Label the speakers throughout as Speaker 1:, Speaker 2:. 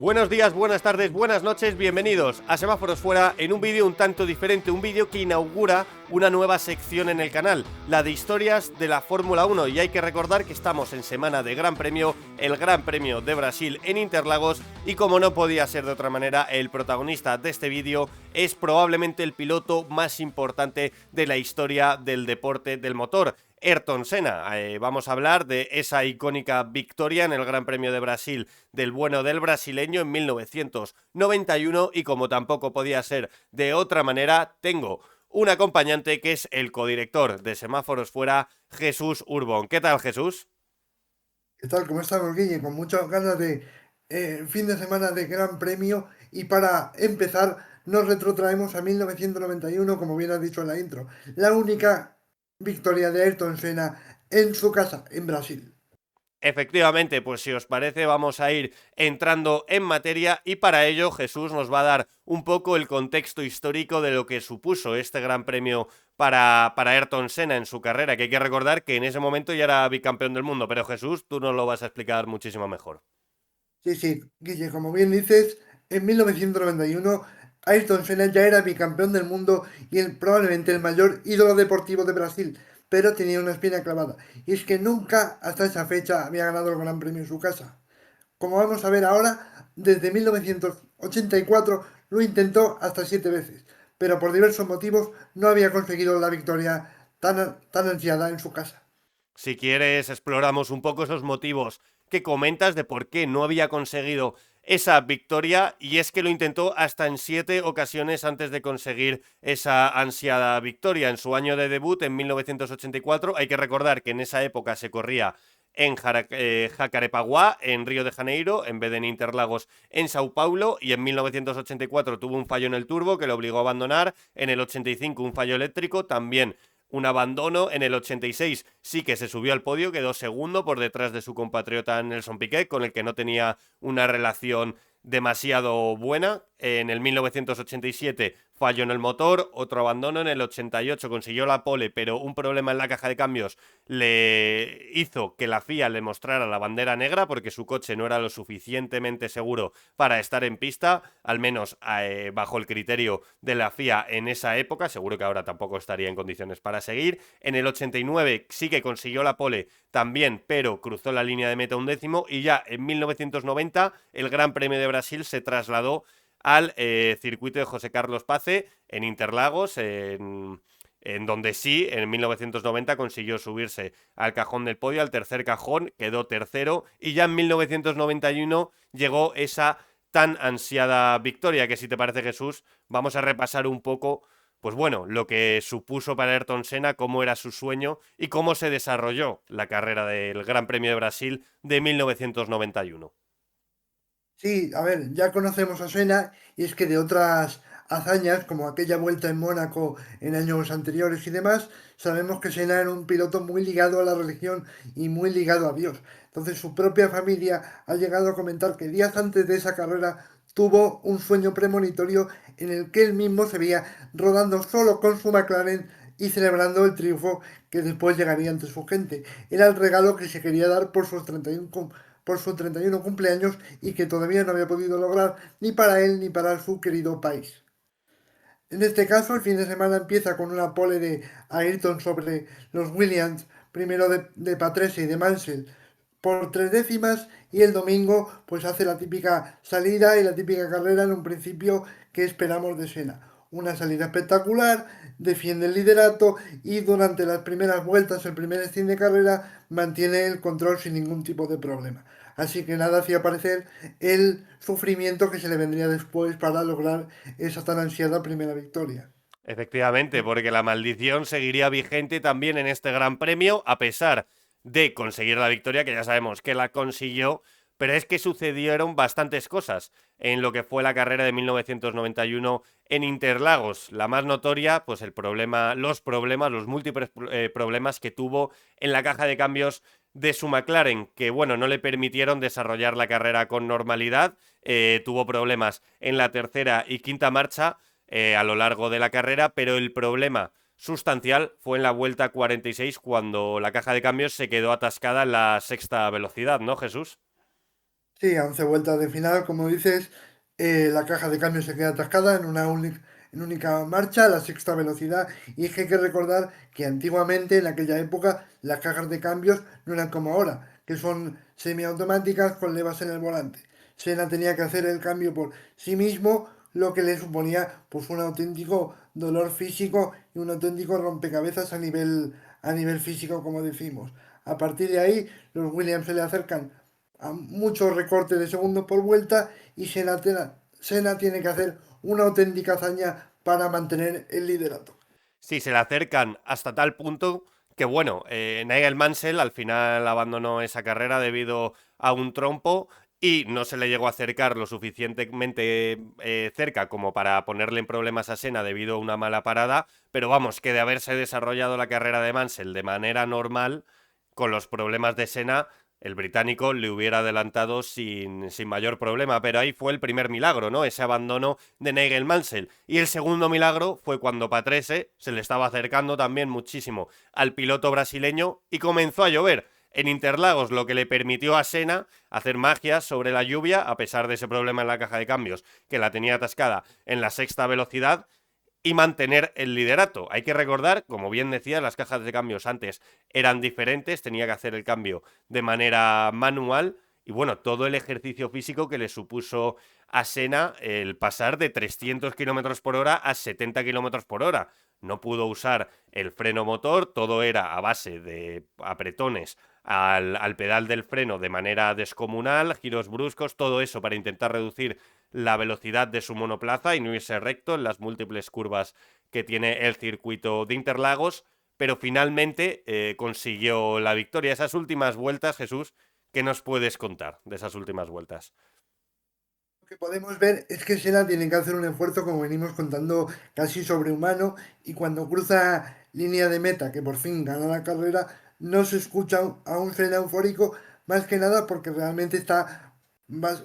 Speaker 1: Buenos días, buenas tardes, buenas noches, bienvenidos a Semáforos Fuera en un vídeo un tanto diferente, un vídeo que inaugura una nueva sección en el canal, la de historias de la Fórmula 1, y hay que recordar que estamos en semana de Gran Premio, el Gran Premio de Brasil en Interlagos, y como no podía ser de otra manera, el protagonista de este vídeo es probablemente el piloto más importante de la historia del deporte del motor, Ayrton Senna. Vamos a hablar de esa icónica victoria en el Gran Premio de Brasil del bueno del brasileño en 1991 y como tampoco podía ser de otra manera, tengo un acompañante que es el codirector de Semáforos Fuera, Jesús Urbón. ¿Qué tal, Jesús?
Speaker 2: ¿Qué tal? ¿Cómo estamos, Guille? Con muchas ganas de fin de semana de Gran Premio y para empezar nos retrotraemos a 1991, como bien has dicho en la intro, la única victoria de Ayrton Senna en su casa, en Brasil.
Speaker 1: Efectivamente, pues si os parece vamos a ir entrando en materia y para ello Jesús nos va a dar un poco el contexto histórico de lo que supuso este gran premio para Ayrton Senna en su carrera, que hay que recordar que en ese momento ya era bicampeón del mundo, pero Jesús, tú nos lo vas a explicar muchísimo mejor.
Speaker 2: Sí, sí, Guille, como bien dices, en 1991 Ayrton Senna ya era bicampeón del mundo y probablemente el mayor ídolo deportivo de Brasil, pero tenía una espina clavada, y es que nunca hasta esa fecha había ganado el Gran Premio en su casa. Como vamos a ver ahora, desde 1984 lo intentó hasta 7 veces, pero por diversos motivos no había conseguido la victoria tan ansiada en su casa.
Speaker 1: Si quieres, exploramos un poco esos motivos que comentas de por qué no había conseguido esa victoria, y es que lo intentó hasta en 7 ocasiones antes de conseguir esa ansiada victoria. En su año de debut, en 1984, hay que recordar que en esa época se corría en Jacarepaguá, en Río de Janeiro, en vez de en Interlagos, en Sao Paulo, y en 1984 tuvo un fallo en el turbo que lo obligó a abandonar, en el 85 un fallo eléctrico, también un abandono. En el 86 sí que se subió al podio, quedó segundo por detrás de su compatriota Nelson Piquet, con el que no tenía una relación demasiado buena. En el 1987 falló en el motor, otro abandono. En el 88 consiguió la pole, pero un problema en la caja de cambios le hizo que la FIA le mostrara la bandera negra porque su coche no era lo suficientemente seguro para estar en pista, al menos bajo el criterio de la FIA en esa época. Seguro que ahora tampoco estaría en condiciones para seguir. En el 89 sí que consiguió la pole también, pero cruzó la línea de meta un décimo, y ya en 1990 el Gran Premio de Brasil se trasladó al circuito de José Carlos Pace en Interlagos, en donde sí, en 1990 consiguió subirse al cajón del podio, al tercer cajón, quedó tercero, y ya en 1991 llegó esa tan ansiada victoria, que si te parece, Jesús, vamos a repasar un poco, pues bueno, lo que supuso para Ayrton Senna, cómo era su sueño y cómo se desarrolló la carrera del Gran Premio de Brasil de 1991.
Speaker 2: Sí, a ver, ya conocemos a Senna y es que de otras hazañas, como aquella vuelta en Mónaco en años anteriores y demás, sabemos que Senna era un piloto muy ligado a la religión y muy ligado a Dios. Entonces su propia familia ha llegado a comentar que días antes de esa carrera tuvo un sueño premonitorio en el que él mismo se veía rodando solo con su McLaren y celebrando el triunfo que después llegaría ante su gente. Era el regalo que se quería dar por su 31 cumpleaños y que todavía no había podido lograr ni para él ni para su querido país. En este caso, el fin de semana empieza con una pole de Ayrton sobre los Williams, primero de Patrese y de Mansell, por 3 décimas, y el domingo pues hace la típica salida y la típica carrera en un principio que esperamos de Senna. Una salida espectacular, defiende el liderato y durante las primeras vueltas, el primer stint de carrera, mantiene el control sin ningún tipo de problema. Así que nada hacía parecer el sufrimiento que se le vendría después para lograr esa tan ansiada primera victoria.
Speaker 1: Efectivamente, porque la maldición seguiría vigente también en este Gran Premio, a pesar de conseguir la victoria, que ya sabemos que la consiguió, pero es que sucedieron bastantes cosas en lo que fue la carrera de 1991 en Interlagos. La más notoria, pues los múltiples problemas que tuvo en la caja de cambios de su McLaren, que bueno, no le permitieron desarrollar la carrera con normalidad. Tuvo problemas en la tercera y quinta marcha a lo largo de la carrera, pero el problema sustancial fue en la vuelta 46, cuando la caja de cambios se quedó atascada en la sexta velocidad, ¿no, Jesús?
Speaker 2: Sí, a 11 vueltas de final, como dices, la caja de cambio se queda atascada en una única marcha, la sexta velocidad. Y es que hay que recordar que antiguamente, en aquella época, las cajas de cambios no eran como ahora, que son semiautomáticas con levas en el volante. Senna tenía que hacer el cambio por sí mismo, lo que le suponía pues un auténtico dolor físico y un auténtico rompecabezas a nivel físico, como decimos. A partir de ahí, los Williams se le acercan a muchos recortes de segundos por vuelta y Senna tiene que hacer una auténtica hazaña para mantener el liderato.
Speaker 1: Sí, se le acercan hasta tal punto que, bueno, Nigel Mansell al final abandonó esa carrera debido a un trompo y no se le llegó a acercar lo suficientemente cerca como para ponerle en problemas a Senna debido a una mala parada, pero vamos, que de haberse desarrollado la carrera de Mansell de manera normal, con los problemas de Senna, el británico le hubiera adelantado sin mayor problema, pero ahí fue el primer milagro, ¿no? Ese abandono de Nigel Mansell. Y el segundo milagro fue cuando Patrese se le estaba acercando también muchísimo al piloto brasileño y comenzó a llover en Interlagos, lo que le permitió a Senna hacer magia sobre la lluvia, a pesar de ese problema en la caja de cambios, que la tenía atascada en la sexta velocidad, y mantener el liderato. Hay que recordar, como bien decía, las cajas de cambios antes eran diferentes, tenía que hacer el cambio de manera manual y bueno, todo el ejercicio físico que le supuso a Senna el pasar de 300 kilómetros por hora a 70 kilómetros por hora. No pudo usar el freno motor, todo era a base de apretones al pedal del freno de manera descomunal, giros bruscos, todo eso para intentar reducir la velocidad de su monoplaza y no irse recto en las múltiples curvas que tiene el circuito de Interlagos, pero finalmente consiguió la victoria. Esas últimas vueltas, Jesús, ¿qué nos puedes contar de esas últimas vueltas?
Speaker 2: Lo que podemos ver es que Senna tiene que hacer un esfuerzo, como venimos contando, casi sobrehumano, y cuando cruza línea de meta, que por fin gana la carrera, no se escucha a un Senna eufórico, más que nada porque realmente está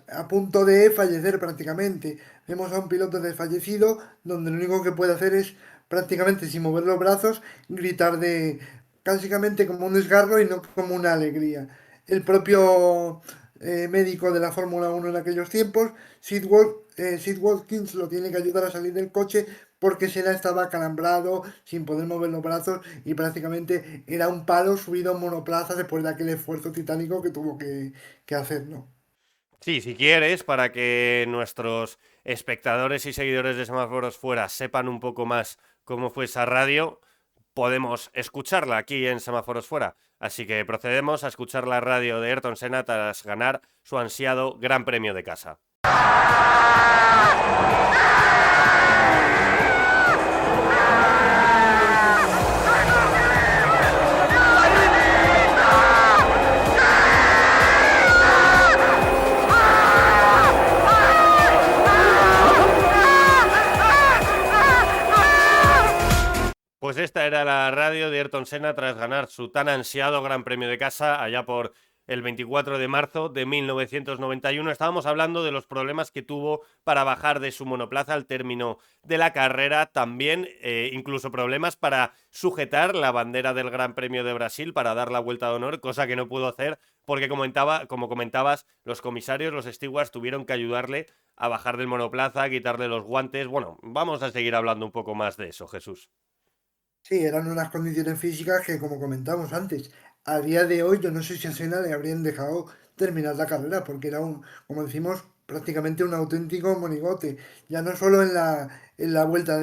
Speaker 2: a punto de fallecer prácticamente. Vemos a un piloto desfallecido, donde lo único que puede hacer es prácticamente sin mover los brazos, gritar de básicamente como un desgarro y no como una alegría. El propio médico de la Fórmula Uno en aquellos tiempos, Sid Watkins lo tiene que ayudar a salir del coche porque Senna estaba acalambrado, sin poder mover los brazos y prácticamente era un palo subido en monoplaza después de aquel esfuerzo titánico que tuvo que hacer, ¿no?
Speaker 1: Sí, si quieres, para que nuestros espectadores y seguidores de Semáforos Fuera sepan un poco más cómo fue esa radio, podemos escucharla aquí en Semáforos Fuera. Así que procedemos a escuchar la radio de Ayrton Senna tras ganar su ansiado Gran Premio de casa. Pues esta era la radio de Ayrton Senna tras ganar su tan ansiado Gran Premio de casa allá por el 24 de marzo de 1991. Estábamos hablando de los problemas que tuvo para bajar de su monoplaza al término de la carrera, también incluso problemas para sujetar la bandera del Gran Premio de Brasil para dar la vuelta de honor, cosa que no pudo hacer porque como comentabas, los comisarios, los stewards tuvieron que ayudarle a bajar del monoplaza, a quitarle los guantes. Bueno, vamos a seguir hablando un poco más de eso, Jesús.
Speaker 2: Sí, eran unas condiciones físicas que, como comentamos antes, a día de hoy yo no sé si a Senna le habrían dejado terminar la carrera, porque era como decimos, prácticamente un auténtico monigote, ya no solo en la vuelta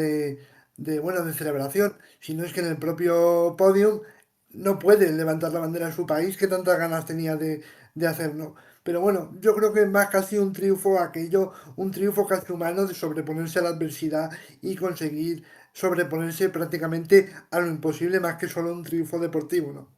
Speaker 2: bueno, de celebración, sino es que en el propio podium no puede levantar la bandera de su país que tantas ganas tenía de hacerlo. Pero bueno, yo creo que es más casi un triunfo aquello, un triunfo casi humano de sobreponerse a la adversidad y conseguir sobreponerse prácticamente a lo imposible más que solo un triunfo deportivo, ¿no?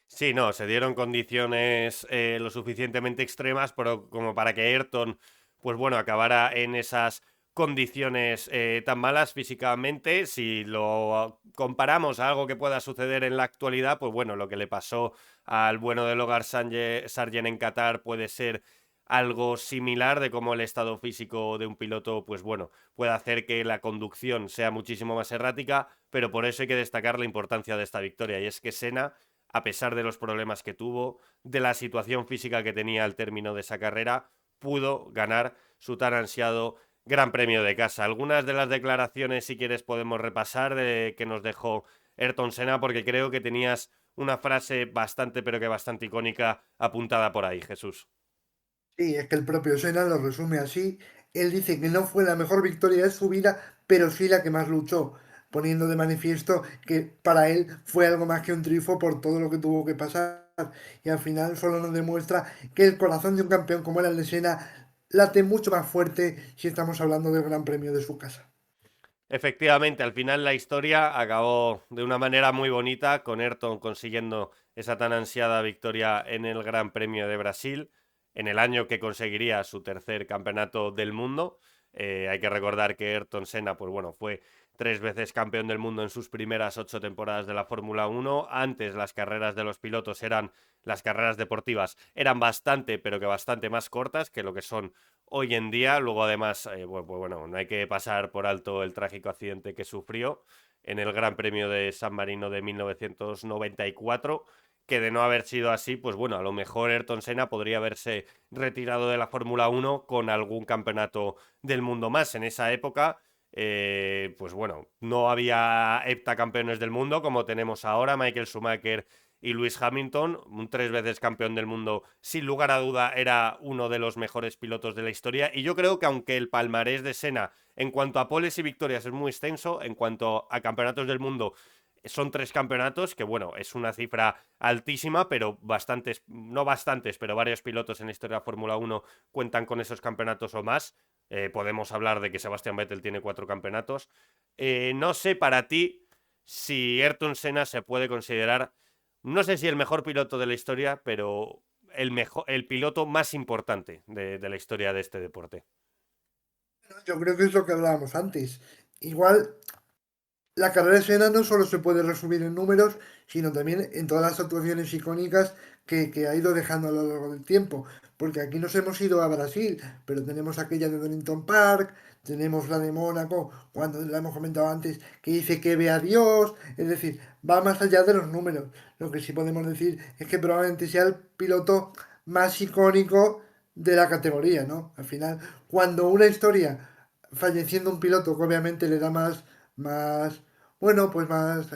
Speaker 1: Sí, no, se dieron condiciones lo suficientemente extremas pero como para que Ayrton, pues bueno, acabara en esas condiciones tan malas físicamente. Si lo comparamos a algo que pueda suceder en la actualidad, pues bueno, lo que le pasó al bueno de Logan Sargent en Qatar puede ser algo similar de cómo el estado físico de un piloto, pues bueno, puede hacer que la conducción sea muchísimo más errática, pero por eso hay que destacar la importancia de esta victoria, y es que Senna, a pesar de los problemas que tuvo, de la situación física que tenía al término de esa carrera, pudo ganar su tan ansiado Gran Premio de casa. Algunas de las declaraciones, si quieres, podemos repasar de que nos dejó Ayrton Senna, porque creo que tenías una frase bastante, pero que bastante icónica apuntada por ahí, Jesús.
Speaker 2: Sí, es que el propio Senna lo resume así. Él dice que no fue la mejor victoria de su vida, pero sí la que más luchó, poniendo de manifiesto que para él fue algo más que un triunfo por todo lo que tuvo que pasar. Y al final solo nos demuestra que el corazón de un campeón como era el de Senna late mucho más fuerte si estamos hablando del Gran Premio de su casa.
Speaker 1: Efectivamente, al final la historia acabó de una manera muy bonita, con Ayrton consiguiendo esa tan ansiada victoria en el Gran Premio de Brasil, en el año que conseguiría su tercer campeonato del mundo. Hay que recordar que Ayrton Senna, pues bueno, fue 3 veces campeón del mundo en sus primeras 8 temporadas de la Fórmula 1. Antes las carreras de los pilotos las carreras deportivas eran bastante, pero que bastante más cortas que lo que son hoy en día. Luego además, pues bueno, no hay que pasar por alto el trágico accidente que sufrió en el Gran Premio de San Marino de 1994, que de no haber sido así, pues bueno, a lo mejor Ayrton Senna podría haberse retirado de la Fórmula 1 con algún campeonato del mundo más. En esa época, pues bueno, no había heptacampeones del mundo como tenemos ahora, Michael Schumacher y Lewis Hamilton, un 3 veces campeón del mundo, sin lugar a duda era uno de los mejores pilotos de la historia. Y yo creo que aunque el palmarés de Senna en cuanto a poles y victorias es muy extenso, en cuanto a campeonatos del mundo son 3 campeonatos, que bueno, es una cifra altísima, pero bastantes, no bastantes, pero varios pilotos en la historia de la Fórmula 1 cuentan con esos campeonatos o más. Podemos hablar de que Sebastian Vettel tiene 4 campeonatos. No sé para ti si Ayrton Senna se puede considerar, no sé si el mejor piloto de la historia, pero el piloto más importante de la historia de este deporte.
Speaker 2: Yo creo que es lo que hablábamos antes. Igual la carrera de Senna no solo se puede resumir en números, sino también en todas las actuaciones icónicas que ha ido dejando a lo largo del tiempo. Porque aquí nos hemos ido a Brasil, pero tenemos aquella de Donington Park, tenemos la de Mónaco, cuando la hemos comentado antes, que dice que ve a Dios. Es decir, va más allá de los números. Lo que sí podemos decir es que probablemente sea el piloto más icónico de la categoría, ¿no? Al final, cuando una historia falleciendo un piloto que obviamente le da más, bueno, pues más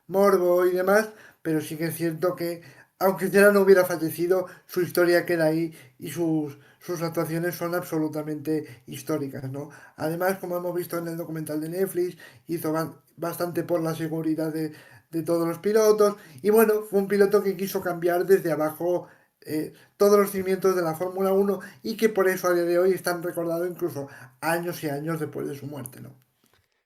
Speaker 2: morbo y demás, pero sí que es cierto que aunque Cera no hubiera fallecido, su historia queda ahí y sus actuaciones son absolutamente históricas, ¿no? Además, como hemos visto en el documental de Netflix, hizo bastante por la seguridad de todos los pilotos y bueno, fue un piloto que quiso cambiar desde abajo todos los cimientos de la Fórmula 1 y que por eso a día de hoy están recordados incluso años y años después de su muerte, ¿no?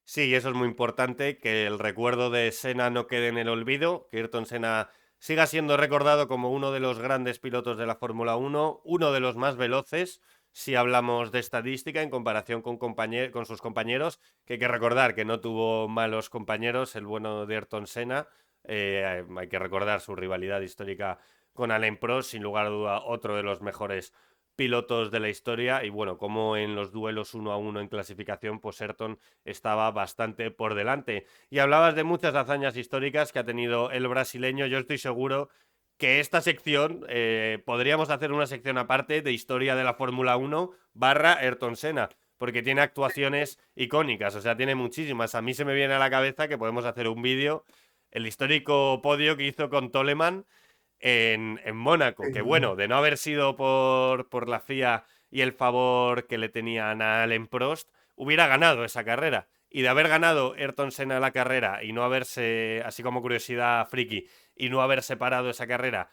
Speaker 1: Sí, y eso es muy importante, que el recuerdo de Senna no quede en el olvido, que Ayrton Senna siga siendo recordado como uno de los grandes pilotos de la Fórmula 1, uno de los más veloces, si hablamos de estadística en comparación con sus compañeros, que hay que recordar que no tuvo malos compañeros, el bueno de Ayrton Senna. Hay que recordar su rivalidad histórica con Alain Prost, sin lugar a duda otro de los mejores pilotos de la historia, y bueno, como en los duelos 1-1 en clasificación, pues Ayrton estaba bastante por delante. Y hablabas de muchas hazañas históricas que ha tenido el brasileño. Yo estoy seguro que esta sección, podríamos hacer una sección aparte de historia de la Fórmula 1 barra Ayrton Senna, porque tiene actuaciones icónicas, o sea, tiene muchísimas. A mí se me viene a la cabeza que podemos hacer un vídeo, el histórico podio que hizo con Toleman en Mónaco, que bueno, de no haber sido por la FIA y el favor que le tenían a Alain Prost, hubiera ganado esa carrera. Y de haber ganado Ayrton Senna la carrera y no haberse, así como curiosidad friki, y no haber separado esa carrera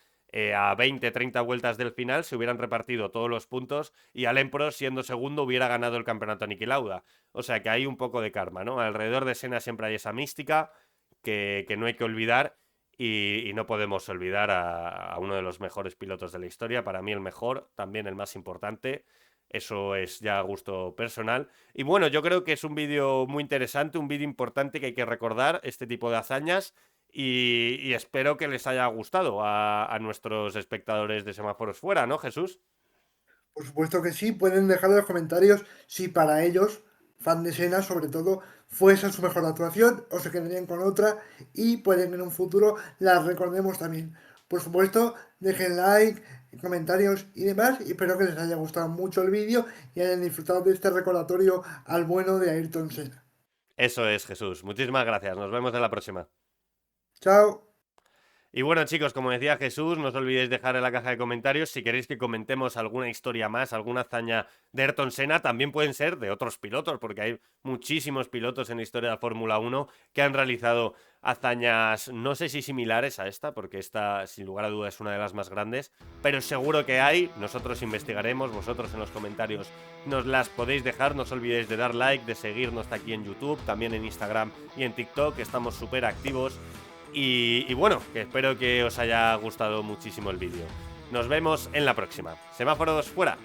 Speaker 1: a 20, 30 vueltas del final, se hubieran repartido todos los puntos y Alain Prost, siendo segundo, hubiera ganado el campeonato a Niki Lauda. O sea que hay un poco de karma, ¿no? Alrededor de Senna siempre hay esa mística que no hay que olvidar, y no podemos olvidar a uno de los mejores pilotos de la historia, para mí el mejor, también el más importante. Eso es ya a gusto personal. Y bueno, yo creo que es un vídeo muy interesante, un vídeo importante que hay que recordar, este tipo de hazañas. Y espero que les haya gustado a nuestros espectadores de Semáforos Fuera, ¿no, Jesús?
Speaker 2: Por supuesto que sí, pueden dejar en los comentarios si para ellos, fan de Senna sobre todo, fue esa su mejor actuación o se quedarían con otra y pueden en un futuro las recordemos también. Por supuesto, dejen like, comentarios y demás. Y espero que les haya gustado mucho el vídeo y hayan disfrutado de este recordatorio al bueno de Ayrton Senna.
Speaker 1: Eso es, Jesús. Muchísimas gracias. Nos vemos en la próxima.
Speaker 2: Chao.
Speaker 1: Y bueno, chicos, como decía Jesús, no os olvidéis dejar en la caja de comentarios si queréis que comentemos alguna historia más, alguna hazaña de Ayrton Senna. También pueden ser de otros pilotos, porque hay muchísimos pilotos en la historia de la Fórmula 1 que han realizado hazañas, no sé si similares a esta, porque esta, sin lugar a dudas, es una de las más grandes, pero seguro que hay. Nosotros investigaremos, vosotros en los comentarios nos las podéis dejar. No os olvidéis de dar like, de seguirnos aquí en YouTube, también en Instagram y en TikTok, estamos súper activos. Y bueno, que espero que os haya gustado muchísimo el vídeo. Nos vemos en la próxima. Semáforos fuera.